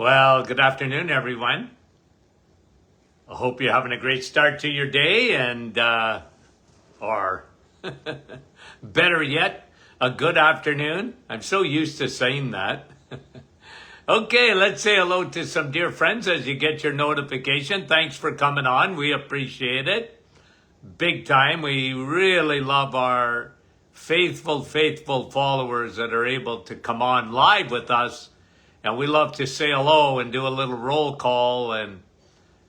Well, good afternoon, everyone. I hope you're having a great start to your day or better yet, a good afternoon. I'm so used to saying that. Okay, let's say hello to some dear friends as you get your notification. Thanks for coming on. We appreciate it. Big time. We really love our faithful followers that are able to come on live with us. And we love to say hello and do a little roll call. And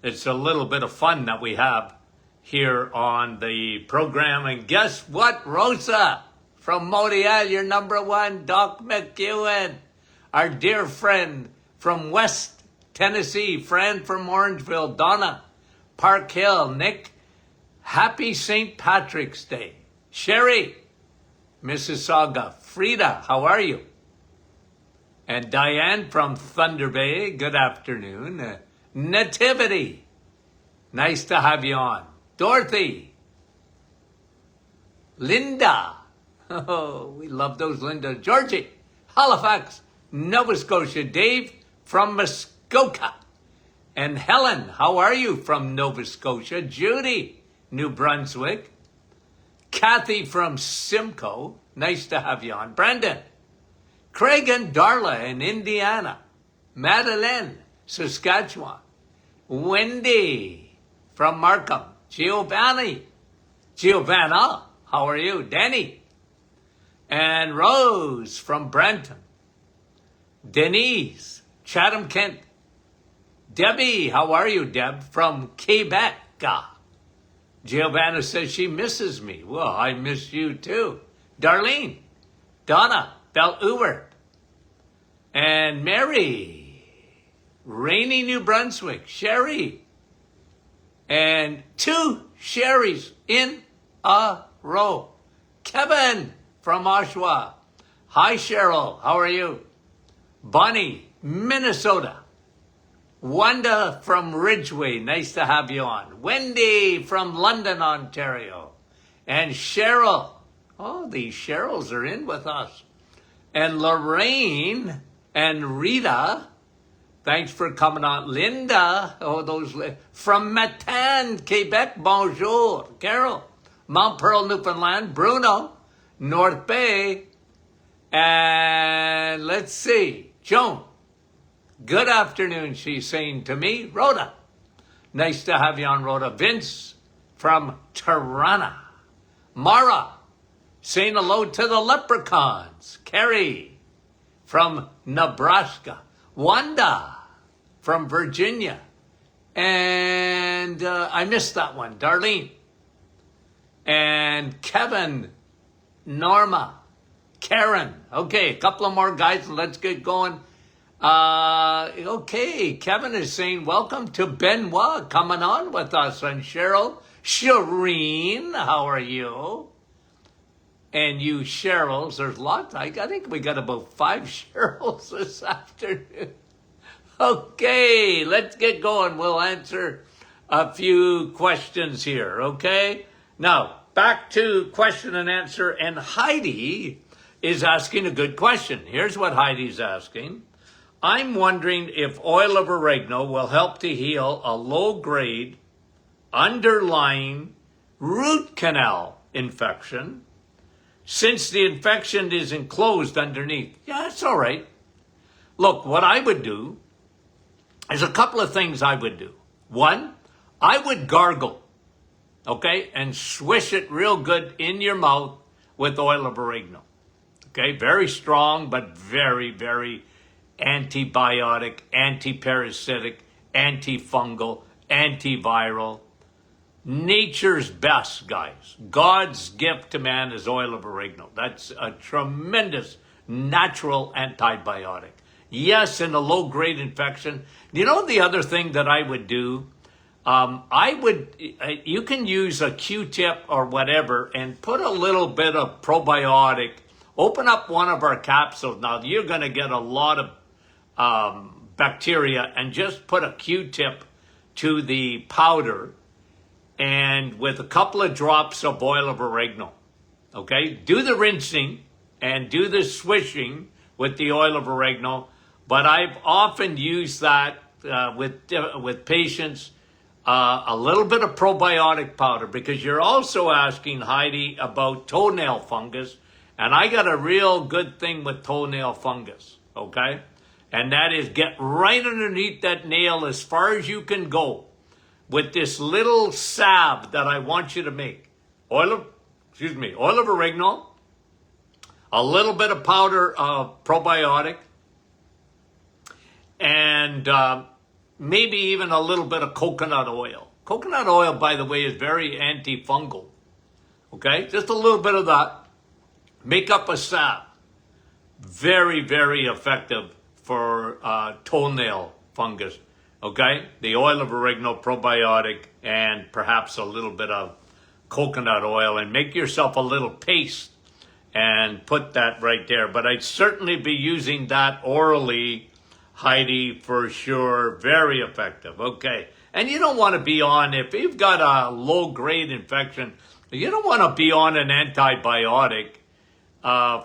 it's a little bit of fun that we have here on the program. And guess what, Rosa from Modial, your number one, Doc McEwen, our dear friend from West Tennessee, Fran from Orangeville, Donna, Park Hill, Nick, happy St. Patrick's Day. Sherry, Mississauga, Frida, how are you? And Diane from Thunder Bay, good afternoon. Nativity, nice to have you on. Dorothy, Linda, oh, we love those Linda. Georgie, Halifax, Nova Scotia. Dave from Muskoka. And Helen, how are you from Nova Scotia? Judy, New Brunswick. Kathy from Simcoe, nice to have you on. Brendan, Craig and Darla in Indiana. Madeleine, Saskatchewan. Wendy from Markham. Giovanna, how are you? Danny. And Rose from Brenton. Denise, Chatham, Kent. Debbie, how are you, Deb? From Quebec. Giovanna says she misses me. Well, I miss you too. Darlene, Donna, Bel-Uber, and Mary, rainy New Brunswick, Sherry, and two Sherrys in a row. Kevin from Oshawa. Hi, Cheryl. How are you? Bonnie, Minnesota. Wanda from Ridgeway. Nice to have you on. Wendy from London, Ontario. And Cheryl. Oh, these Cheryls are in with us. And Lorraine and Rita. Thanks for coming on. Linda. Oh, those from Matane, Quebec. Bonjour. Carol. Mount Pearl, Newfoundland. Bruno. North Bay. And let's see. Joan. Good afternoon, she's saying to me. Rhoda. Nice to have you on, Rhoda. Vince from Tirana. Mara. Saying hello to the leprechauns. Carrie from Nebraska. Wanda from Virginia. And I missed that one. Darlene. And Kevin. Norma. Karen. Okay, a couple of more guys. Let's get going. Okay, Kevin is saying, welcome to Benoit coming on with us. And Cheryl, Shireen, how are you? And you Cheryls, there's lots. I think we got about 5 Cheryls this afternoon. Okay, let's get going. We'll answer a few questions here, okay? Now, back to question and answer. And Heidi is asking a good question. Here's what Heidi's asking. I'm wondering if oil of oregano will help to heal a low-grade underlying root canal infection since the infection is enclosed underneath. Yeah, it's all right. Look, what I would do is a couple of things I would do. One, I would gargle, okay, and swish it real good in your mouth with oil of oregano. Okay, very strong, but very antibiotic, antiparasitic, antifungal, antiviral. Nature's best, guys. God's gift to man is oil of oregano. That's a tremendous natural antibiotic. Yes, in a low-grade infection. You know the other thing that I would do? You can use a Q-tip or whatever and put a little bit of probiotic. Open up one of our capsules. Now, you're going to get a lot of bacteria, and just put a Q-tip to the powder and with a couple of drops of oil of oregano. Okay, do the rinsing and do the swishing with the oil of oregano. But I've often used that with patients, a little bit of probiotic powder, because you're also asking, Heidi, about toenail fungus. And I got a real good thing with toenail fungus, okay? And that is get right underneath that nail as far as you can go with this little salve that I want you to make. Oil of oregano, a little bit of powder of probiotic, and maybe even a little bit of coconut oil. Coconut oil, by the way, is very antifungal. Okay, just a little bit of that. Make up a salve. Very, very effective for toenail fungus. Okay, the oil of oregano, probiotic, and perhaps a little bit of coconut oil, and make yourself a little paste and put that right there. But I'd certainly be using that orally, Heidi, for sure. Very effective. Okay. And you don't want to be on, if you've got a low-grade infection, you don't want to be on an antibiotic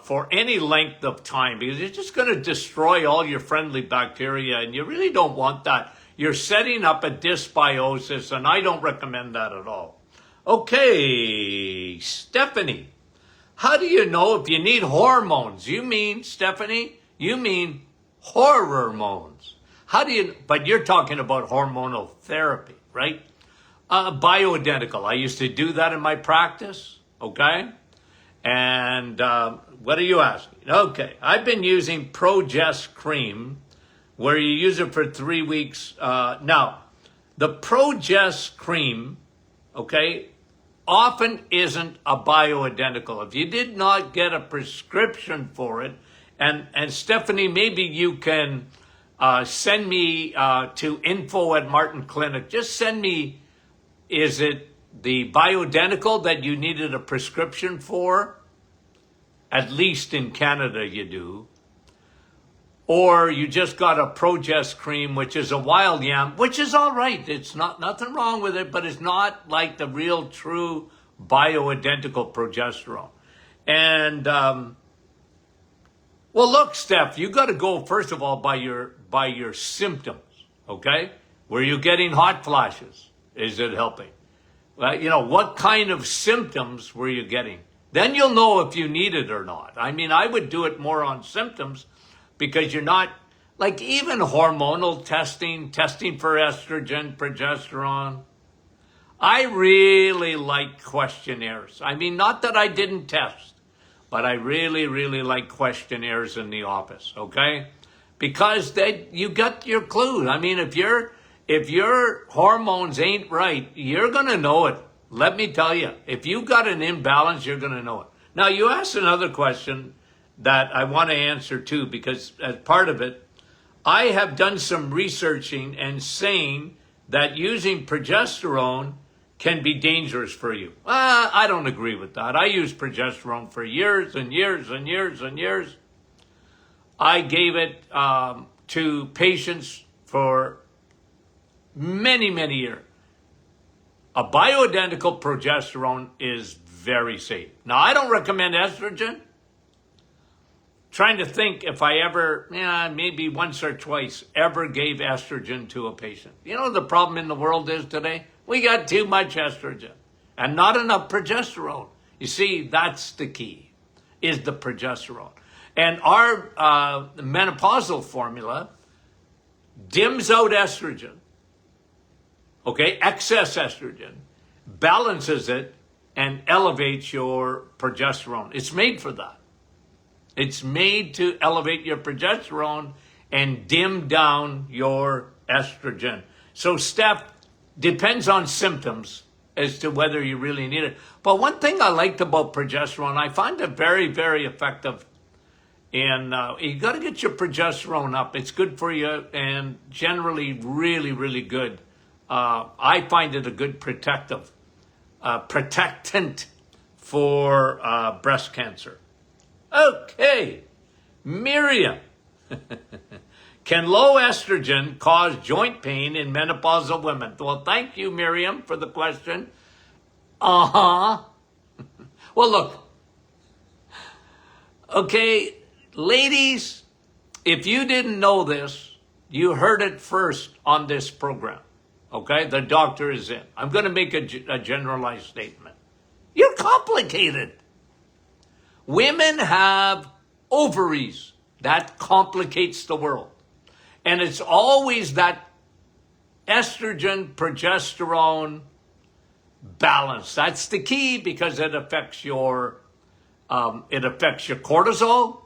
for any length of time, because it's just going to destroy all your friendly bacteria, and you really don't want that. You're setting up a dysbiosis, and I don't recommend that at all. Okay, Stephanie, how do you know if you need hormones? You mean, Stephanie, you mean hormones. How do you, but you're talking about hormonal therapy, right? Bioidentical. I used to do that in my practice, okay? And what are you asking? Okay, I've been using Progest cream, where you use it for 3 weeks. Now, the Progest cream, okay, often isn't a bioidentical. If you did not get a prescription for it, and Stephanie, maybe you can send me to info@Martin Clinic. Just send me, is it the bioidentical that you needed a prescription for? At least in Canada you do. Or you just got a Progest cream, which is a wild yam, which is all right. It's not nothing wrong with it, but it's not like the real true bioidentical progesterone. And well, look, Steph, you got to go first of all by your symptoms. Okay, were you getting hot flashes? Is it helping? Well, you know, what kind of symptoms were you getting? Then you'll know if you need it or not. I mean, I would do it more on symptoms, because you're not, like even hormonal testing for estrogen, progesterone. I really like questionnaires. I mean, not that I didn't test, but I really, really like questionnaires in the office, okay? Because you got your clue. I mean, if your hormones ain't right, you're going to know it. Let me tell you, if you got an imbalance, you're going to know it. Now, you asked another question that I want to answer too, because as part of it, I have done some researching and saying that using progesterone can be dangerous for you. I don't agree with that. I used progesterone for years and years and years and years. I gave it to patients for many, many years. A bioidentical progesterone is very safe. Now, I don't recommend estrogen. Trying to think if I ever, maybe once or twice, ever gave estrogen to a patient. You know, the problem in the world is today, we got too much estrogen and not enough progesterone. You see, that's the key, is the progesterone. And our menopausal formula dims out estrogen, okay, excess estrogen, balances it, and elevates your progesterone. It's made for that. It's made to elevate your progesterone and dim down your estrogen. So, Steph, depends on symptoms as to whether you really need it. But one thing I liked about progesterone, I find it very, very effective. And you got to get your progesterone up. It's good for you and generally really, really good. I find it a good protectant for breast cancer. Okay, Miriam. Can low estrogen cause joint pain in menopausal women? Well, thank you, Miriam, for the question. Well, look. Okay, ladies, if you didn't know this, you heard it first on this program. Okay? The doctor is in. I'm going to make a generalized statement. You're complicated. Women have ovaries. That complicates the world. And it's always that estrogen, progesterone balance. That's the key, because it affects your cortisol.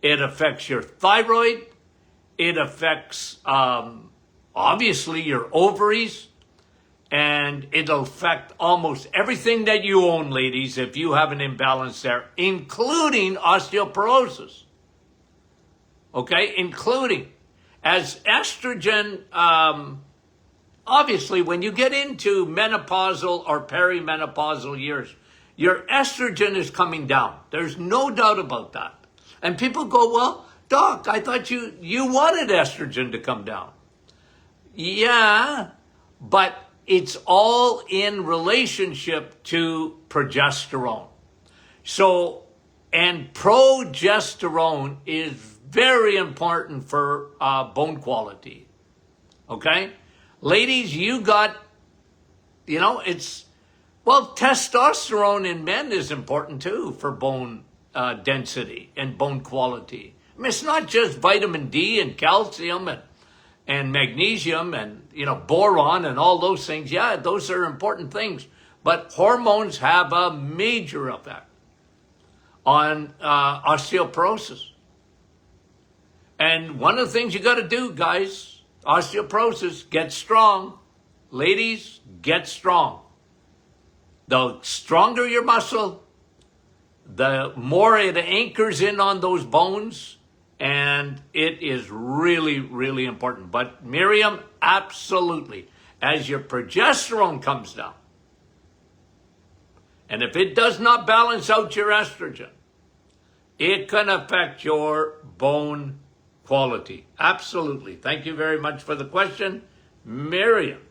It affects your thyroid. It affects, obviously, your ovaries. And it'll affect almost everything that you own, ladies, if you have an imbalance there, including osteoporosis. Okay? Including. As estrogen, obviously, when you get into menopausal or perimenopausal years, your estrogen is coming down. There's no doubt about that. And people go, well, Doc, I thought you wanted estrogen to come down. Yeah, but it's all in relationship to progesterone. So, and progesterone is very important for bone quality. Okay? Ladies, you got, testosterone in men is important too for bone density and bone quality. I mean, it's not just vitamin D and calcium and magnesium and, boron and all those things. Yeah, those are important things. But hormones have a major effect on osteoporosis. And one of the things you got to do, guys, osteoporosis, get strong. Ladies, get strong. The stronger your muscle, the more it anchors in on those bones, and it is really, really important. But Miriam, absolutely. As your progesterone comes down, and if it does not balance out your estrogen, it can affect your bone quality. Absolutely. Thank you very much for the question, Miriam.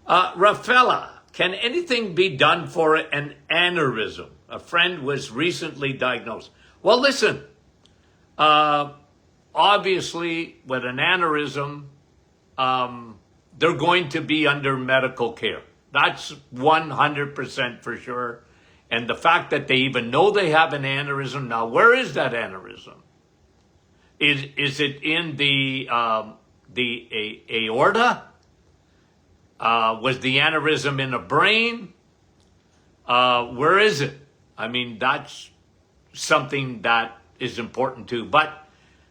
Rafaela, can anything be done for an aneurysm? A friend was recently diagnosed. Well, listen, obviously with an aneurysm, they're going to be under medical care. That's 100% for sure. And the fact that they even know they have an aneurysm, now where is that aneurysm? Is it in the aorta? Was the aneurysm in the brain? Where is it? I mean, that's something that is important too. But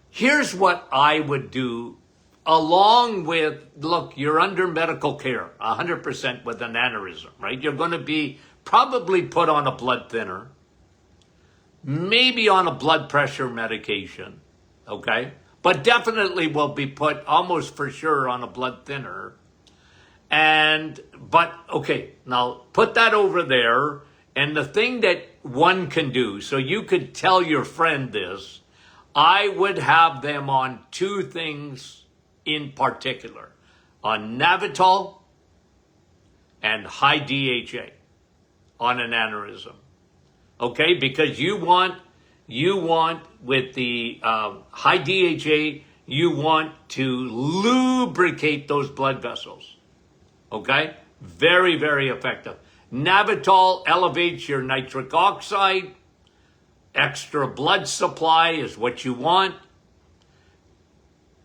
here's what I would do along with, look, you're under medical care, 100% with an aneurysm, right? You're going to be probably put on a blood thinner, maybe on a blood pressure medication, okay? But definitely will be put almost for sure on a blood thinner. But okay, now put that over there. And the thing that one can do, so you could tell your friend this, I would have them on two things in particular, on Navitol and high DHA on an aneurysm. Okay, because you want with the high DHA, you want to lubricate those blood vessels. Okay, very, very effective. Navitol elevates your nitric oxide. Extra blood supply is what you want.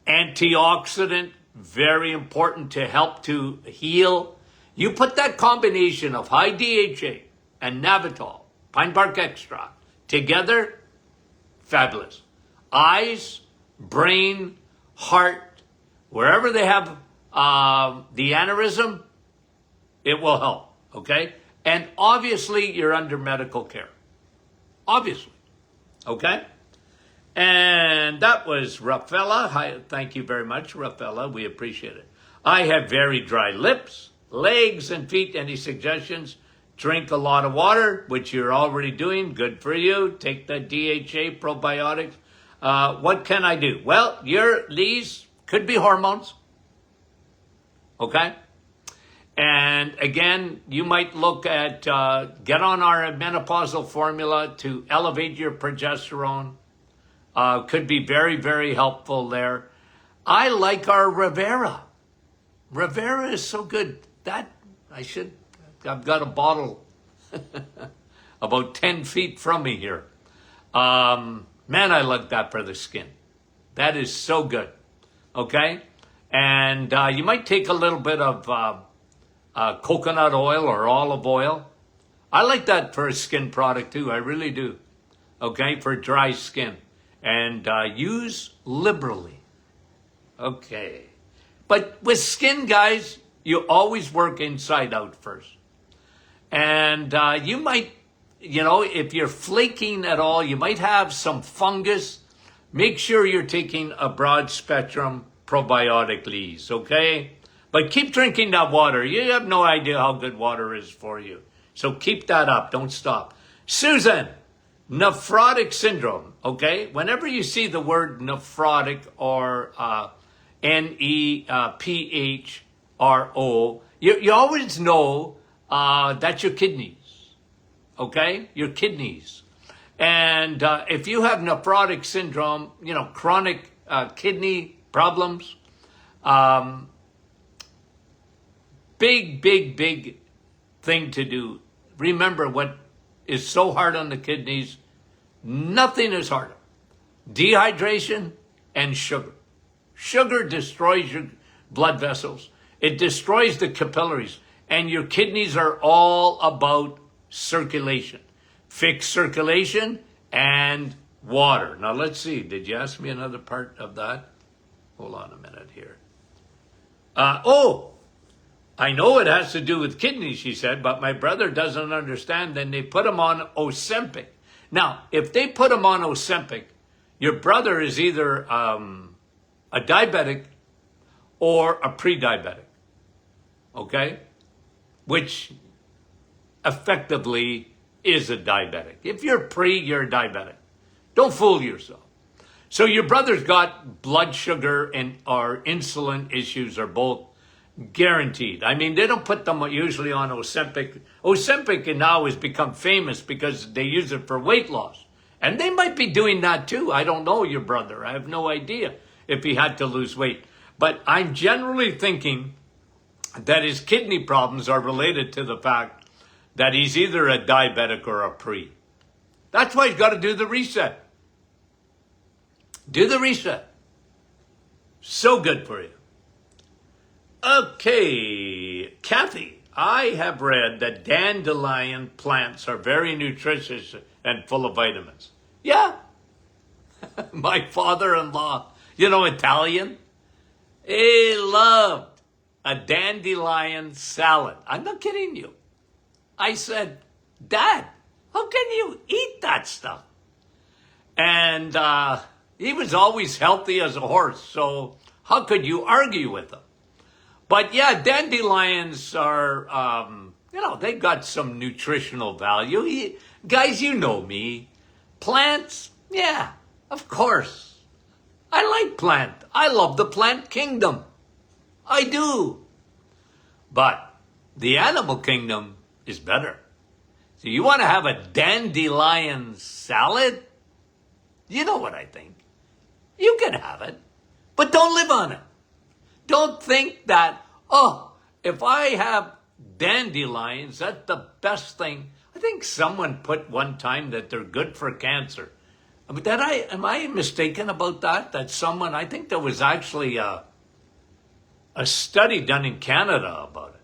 Antioxidant, very important to help to heal. You put that combination of high DHA and Navitol, pine bark extract, together, fabulous. Eyes, brain, heart, wherever they have the aneurysm, it will help. Okay? And obviously, you're under medical care. Obviously. Okay? And that was Rafaela. Hi, thank you very much, Rafaela. We appreciate it. I have very dry lips, legs, and feet. Any suggestions? Drink a lot of water, which you're already doing. Good for you. Take the DHA probiotics. What can I do? Well, these could be hormones. Okay? And again, you might look at, get on our menopausal formula to elevate your progesterone. Could be very, very helpful there. I like our Rivera. Rivera is so good. I've got a bottle about 10 feet from me here. Man, I like that for the skin. That is so good. Okay? And you might take a little bit of coconut oil or olive oil. I like that for a skin product too. I really do. Okay? For dry skin. And use liberally. Okay. But with skin, guys, you always work inside out first. And you might, if you're flaking at all, you might have some fungus. Make sure you're taking a broad spectrum probiotic leaves, okay? But keep drinking that water. You have no idea how good water is for you. So keep that up. Don't stop. Susan, nephrotic syndrome, okay? Whenever you see the word nephrotic or Nephro, you always know that's your kidneys, okay? Your kidneys. And if you have nephrotic syndrome, chronic kidney problems, big thing to do. Remember what is so hard on the kidneys, nothing is harder. Dehydration and sugar. Sugar destroys your blood vessels. It destroys the capillaries. And your kidneys are all about circulation. Fix circulation and water. Now let's see. Did you ask me another part of that? Hold on a minute here. I know it has to do with kidneys, she said, but my brother doesn't understand. Then they put him on Ozempic. Now, if they put him on Ozempic, your brother is either a diabetic or a pre-diabetic. Okay? Which effectively is a diabetic. If you're pre, you're a diabetic. Don't fool yourself. So your brother's got blood sugar or insulin issues are both guaranteed. I mean, they don't put them usually on Ozempic. Ozempic now has become famous because they use it for weight loss. And they might be doing that too. I don't know your brother. I have no idea if he had to lose weight. But I'm generally thinking that his kidney problems are related to the fact that he's either a diabetic or a pre. That's why he's got to do the reset. Do the reset. So good for you. Okay, Kathy, I have read that dandelion plants are very nutritious and full of vitamins. Yeah. My father-in-law, Italian, he loved a dandelion salad. I'm not kidding you. I said, Dad, how can you eat that stuff? And he was always healthy as a horse, so how could you argue with him? But yeah, dandelions are, they've got some nutritional value. Guys, you know me. Plants, yeah, of course. I like plant. I love the plant kingdom. I do. But the animal kingdom is better. So you want to have a dandelion salad? You know what I think. You can have it, but don't live on it. Don't think that, if I have dandelions, that's the best thing. I think someone put one time that they're good for cancer. Am I mistaken about that? I think there was actually a study done in Canada about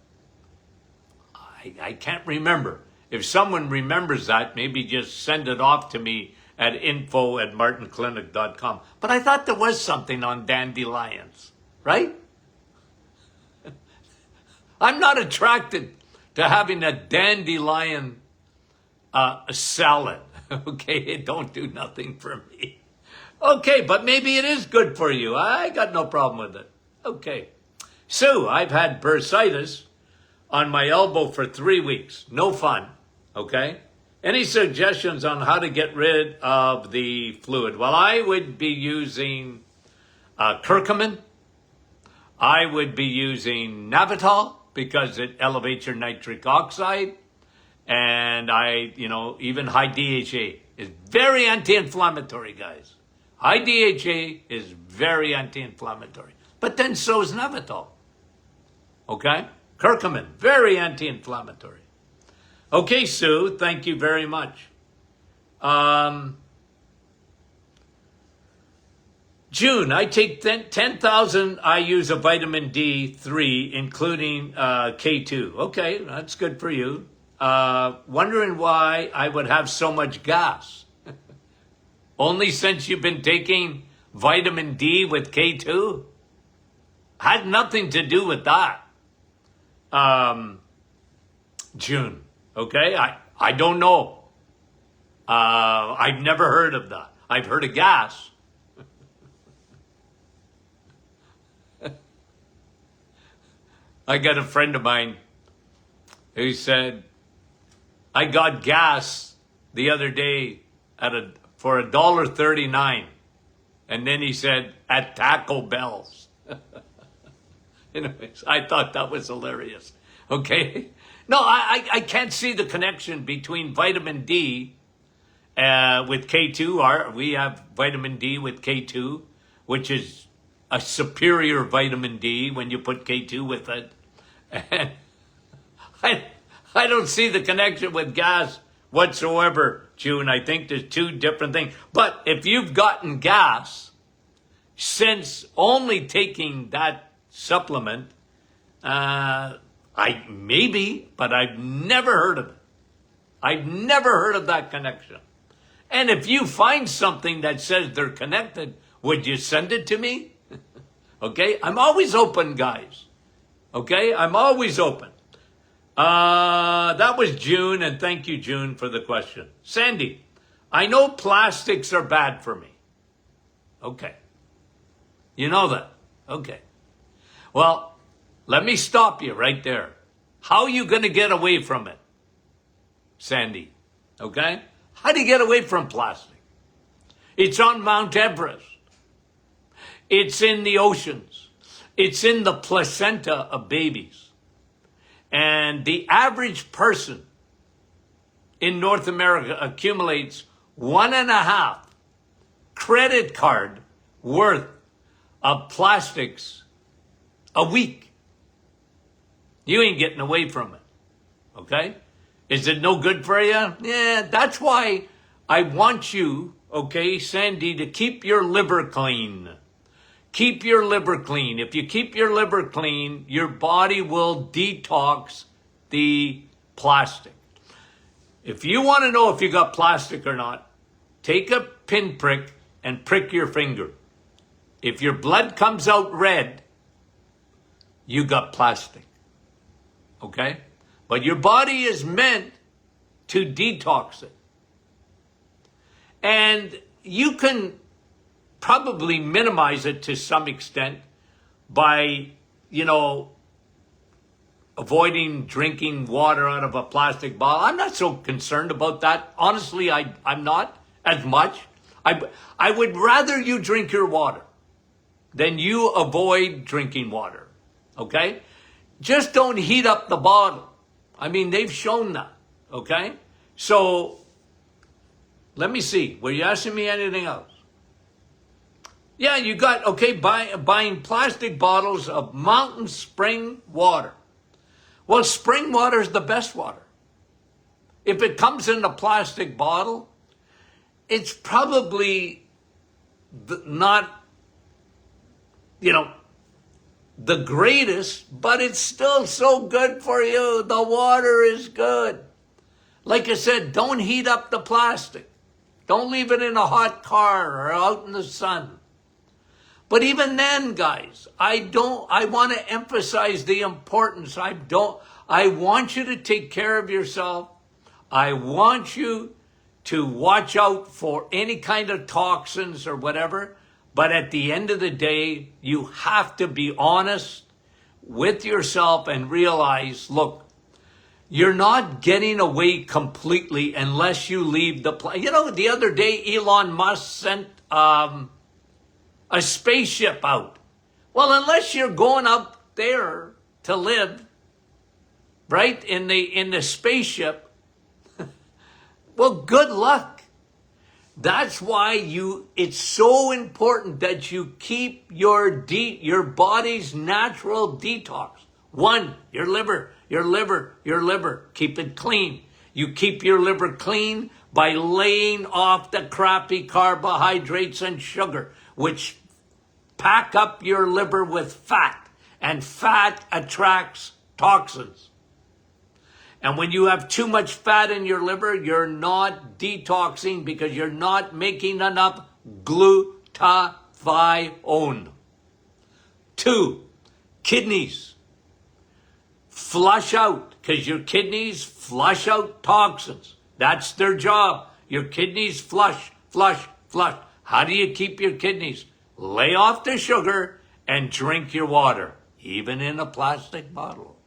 it. I can't remember. If someone remembers that, maybe just send it off to me at info@martinclinic.com. But I thought there was something on dandelions, right? I'm not attracted to having a dandelion salad. Okay, it don't do nothing for me. Okay, but maybe it is good for you. I got no problem with it. Okay. Sue, I've had bursitis on my elbow for 3 weeks. No fun. Okay. Any suggestions on how to get rid of the fluid? Well, I would be using curcumin. I would be using Navital because it elevates your nitric oxide. And even high DHA is very anti-inflammatory, guys. High DHA is very anti-inflammatory. But then so is Nematol. Okay? Curcumin, very anti-inflammatory. Okay, Sue, thank you very much. June, I take 10,000 IUs of vitamin D3, including K2. Okay, that's good for you. Wondering why I would have so much gas. Only since you've been taking vitamin D with K2? Had nothing to do with that. June, okay? I don't know. I've never heard of that. I've heard of gas. I got a friend of mine who said, I got gas the other day for $1.39. And then he said, at Taco Bell's. Anyways, I thought that was hilarious. Okay? No, I can't see the connection between vitamin D with K2. We have vitamin D with K2, which is a superior vitamin D when you put K2 with it. And I don't see the connection with gas whatsoever, June. I think there's two different things. But if you've gotten gas since only taking that supplement, but I've never heard of it. I've never heard of that connection. And if you find something that says they're connected, would you send it to me? Okay, I'm always open, guys. Okay, I'm always open. That was June, and thank you, June, for the question. Sandy, I know plastics are bad for me. Okay. You know that. Okay. Well, let me stop you right there. How are you going to get away from it, Sandy? Okay? How do you get away from plastic? It's on Mount Everest. It's in the oceans. It's in the placenta of babies. And the average person in North America accumulates 1.5 credit card worth of plastics a week. You ain't getting away from it. Okay? Is it no good for you? Yeah, that's why I want you, okay, Sandy, to keep your liver clean. Keep your liver clean. If you keep your liver clean, your body will detox the plastic. If you want to know if you got plastic or not, take a pinprick and prick your finger. If your blood comes out red, you got plastic. Okay? But your body is meant to detox it. And you can probably minimize it to some extent by, avoiding drinking water out of a plastic bottle. I'm not so concerned about that. Honestly, I'm not as much. I would rather you drink your water than you avoid drinking water. Okay? Just don't heat up the bottle. I mean, they've shown that. Okay? So, let me see. Were you asking me anything else? Yeah, you got, buying plastic bottles of mountain spring water. Well, spring water is the best water. If it comes in a plastic bottle, it's probably not, the greatest, but it's still so good for you. The water is good. Like I said, don't heat up the plastic. Don't leave it in a hot car or out in the sun. But even then, guys, I want to emphasize the importance. I want you to take care of yourself. I want you to watch out for any kind of toxins or whatever. But at the end of the day, you have to be honest with yourself and realize, look, you're not getting away completely unless you leave the planet. The other day, Elon Musk sent a spaceship out. Well, unless you're going up there to live, right, in the spaceship, well, good luck. That's why it's so important that you keep your body's natural detox. One, your liver. Keep it clean. You keep your liver clean by laying off the crappy carbohydrates and sugar, which pack up your liver with fat, and fat attracts toxins. And when you have too much fat in your liver, you're not detoxing because you're not making enough glutathione. 2, kidneys. Flush out, because your kidneys flush out toxins. That's their job. Your kidneys flush. How do you keep your kidneys? Lay off the sugar and drink your water, even in a plastic bottle.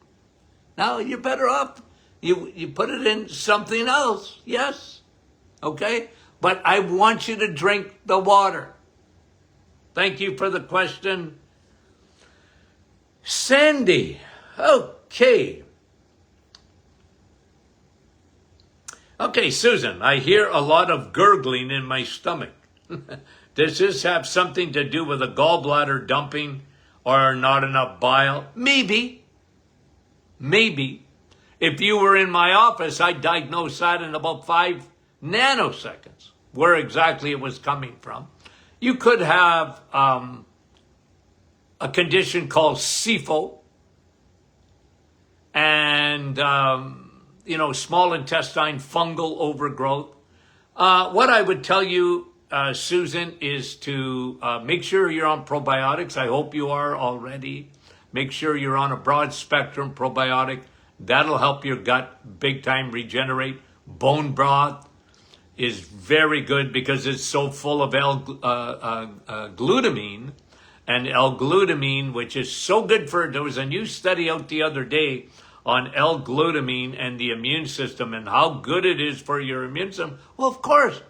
Now, you're better off. You put it in something else, yes, okay? But I want you to drink the water. Thank you for the question. Sandy, okay. Okay, Susan, I hear a lot of gurgling in my stomach. Does this have something to do with a gallbladder dumping or not enough bile? Maybe. If you were in my office, I'd diagnose that in about 5 nanoseconds, where exactly it was coming from. You could have a condition called SIFO and, small intestine fungal overgrowth. What I would tell you, Susan, is to make sure you're on probiotics. I hope you are already. Make sure you're on a broad spectrum probiotic. That'll help your gut big time regenerate. Bone broth is very good because it's so full of L-glutamine. And L-glutamine, which is so good for, there was a new study out the other day on L-glutamine and the immune system and how good it is for your immune system. Well, of course,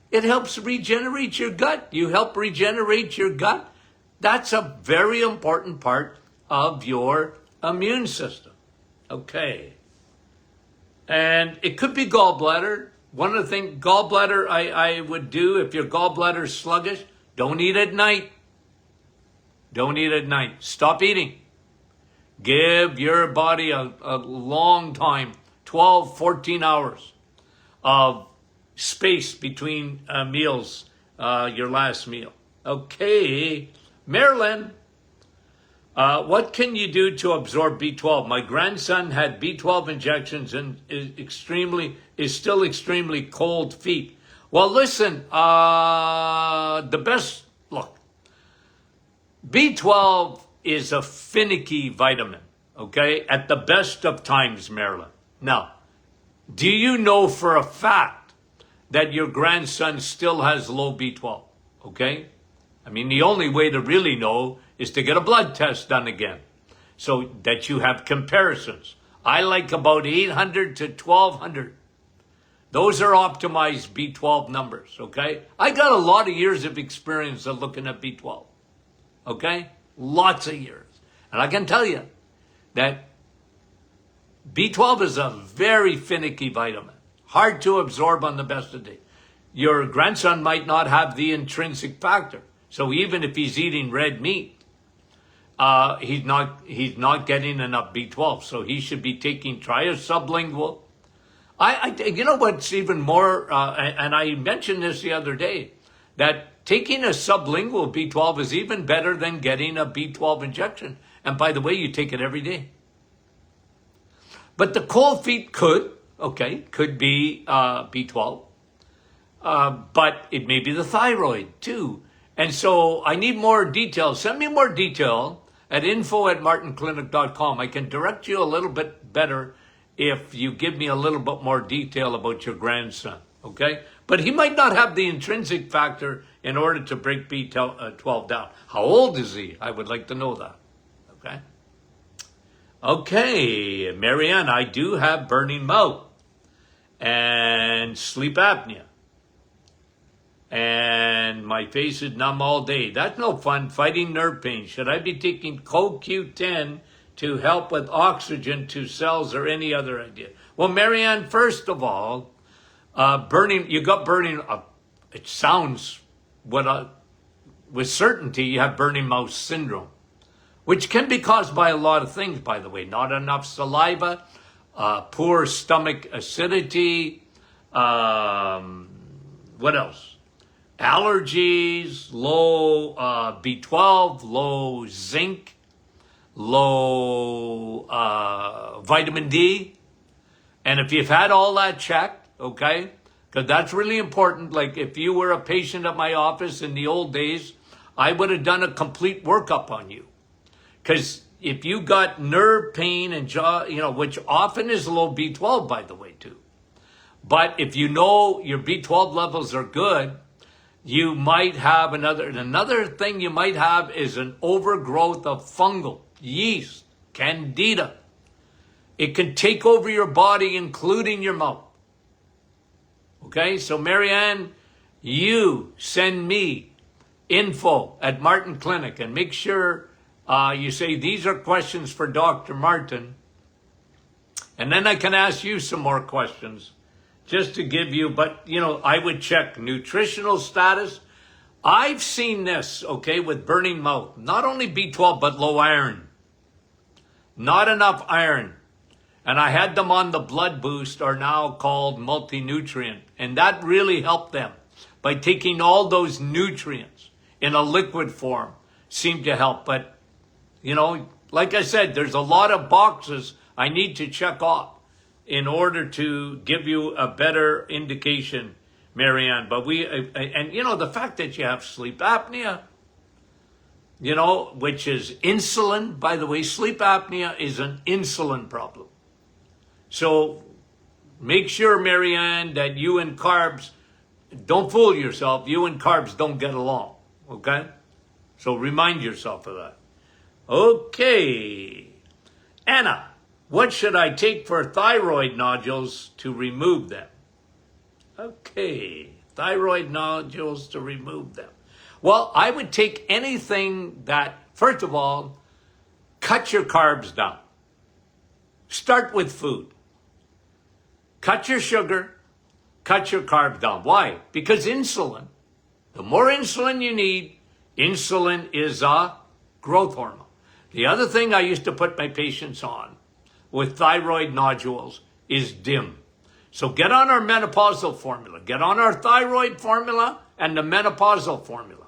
it helps regenerate your gut. You help regenerate your gut. That's a very important part of your immune system. Okay. And it could be gallbladder. One of the things, gallbladder, I would do, if your gallbladder is sluggish, don't eat at night. Don't eat at night. Stop eating. Give your body a long time, 12, 14 hours of space between meals, your last meal. Okay. Marilyn. What can you do to absorb B12? My grandson had B12 injections and is still extremely cold feet. Well, listen, B12 is a finicky vitamin, okay? At the best of times, Marilyn. Now, do you know for a fact that your grandson still has low B12, okay? I mean, the only way to really know is to get a blood test done again so that you have comparisons. I like about 800 to 1200. Those are optimized B12 numbers, okay? I got a lot of years of experience of looking at B12, okay? Lots of years. And I can tell you that B12 is a very finicky vitamin, hard to absorb on the best of days. Your grandson might not have the intrinsic factor. So even if he's eating red meat, he's not getting enough B12. So he should be try a sublingual. You know what's even more, and I mentioned this the other day, that taking a sublingual B12 is even better than getting a B12 injection. And by the way, you take it every day. But the cold feet could be B12. But it may be the thyroid too. And so I need more detail. Send me more detail at info@martinclinic.com. I can direct you a little bit better if you give me a little bit more detail about your grandson, okay? But he might not have the intrinsic factor in order to break B12 down. How old is he? I would like to know that, okay? Okay, Marianne, I do have burning mouth and sleep apnea. And my face is numb all day. That's no fun, fighting nerve pain. Should I be taking CoQ10 to help with oxygen to cells or any other idea? Well, Marianne, first of all, you got burning, it sounds with certainty you have burning mouth syndrome, which can be caused by a lot of things, by the way. Not enough saliva, poor stomach acidity, what else? Allergies, low B12, low zinc, low vitamin D. And if you've had all that checked, okay, because that's really important. Like if you were a patient at my office in the old days, I would have done a complete workup on you. Because if you got nerve pain and jaw, which often is low B12, by the way, too. But if you know your B12 levels are good, you might have another thing you might have is an overgrowth of fungal, yeast, candida. It can take over your body, including your mouth. Okay, so Marianne, you send me info at Martin Clinic and make sure you say these are questions for Dr. Martin. And then I can ask you some more questions just to give you, but I would check nutritional status. I've seen this, okay, with burning mouth, not only B12, but low iron. Not enough iron. And I had them on the blood boost, are now called multi-nutrient. And that really helped them by taking all those nutrients in a liquid form, seemed to help. But, like I said, there's a lot of boxes I need to check off in order to give you a better indication, Marianne. But the fact that you have sleep apnea, which is insulin, by the way, sleep apnea is an insulin problem. So make sure, Marianne, that you and carbs, don't fool yourself, you and carbs don't get along, okay? So remind yourself of that. Okay. Anna, what should I take for thyroid nodules to remove them? Okay, thyroid nodules to remove them. Well, I would take anything that, first of all, cut your carbs down. Start with food. Cut your sugar, cut your carbs down. Why? Because insulin, the more insulin you need, insulin is a growth hormone. The other thing I used to put my patients on with thyroid nodules is DIM. So get on our menopausal formula. Get on our thyroid formula and the menopausal formula.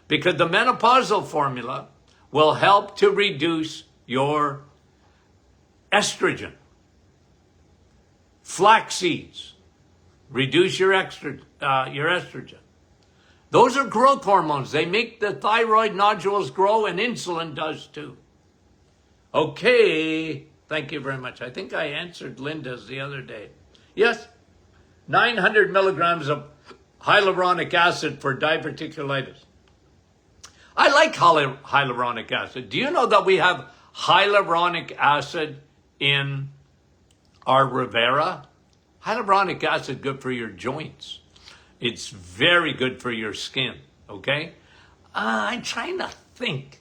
Because the menopausal formula will help to reduce your estrogen. Flax seeds, reduce your estrogen. Those are growth hormones. They make the thyroid nodules grow, and insulin does too. Okay, thank you very much. I think I answered Linda's the other day. Yes, 900 milligrams of hyaluronic acid for diverticulitis. I like hyaluronic acid. Do you know that we have hyaluronic acid in our Rivera? Hyaluronic acid good for your joints. It's very good for your skin, okay? I'm trying to think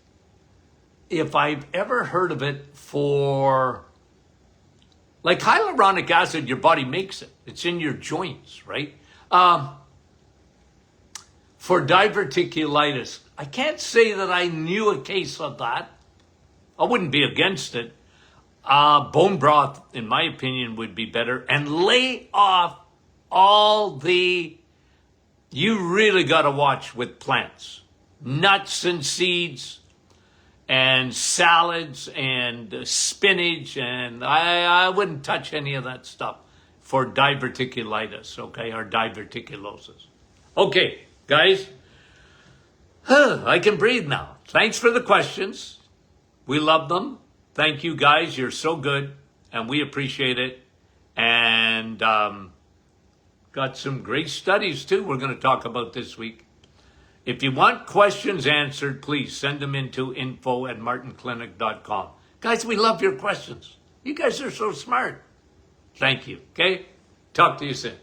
if I've ever heard of it for, like hyaluronic acid, your body makes it. It's in your joints, right? For diverticulitis, I can't say that I knew a case of that. I wouldn't be against it. Bone broth, in my opinion, would be better. And lay off all the, you really got to watch with plants. Nuts and seeds and salads and spinach. And I wouldn't touch any of that stuff for diverticulitis, okay, or diverticulosis. Okay, guys, I can breathe now. Thanks for the questions. We love them. Thank you, guys. You're so good, and we appreciate it. And got some great studies, too, we're going to talk about this week. If you want questions answered, please send them into info@martinclinic.com. Guys, we love your questions. You guys are so smart. Thank you, okay? Talk to you soon.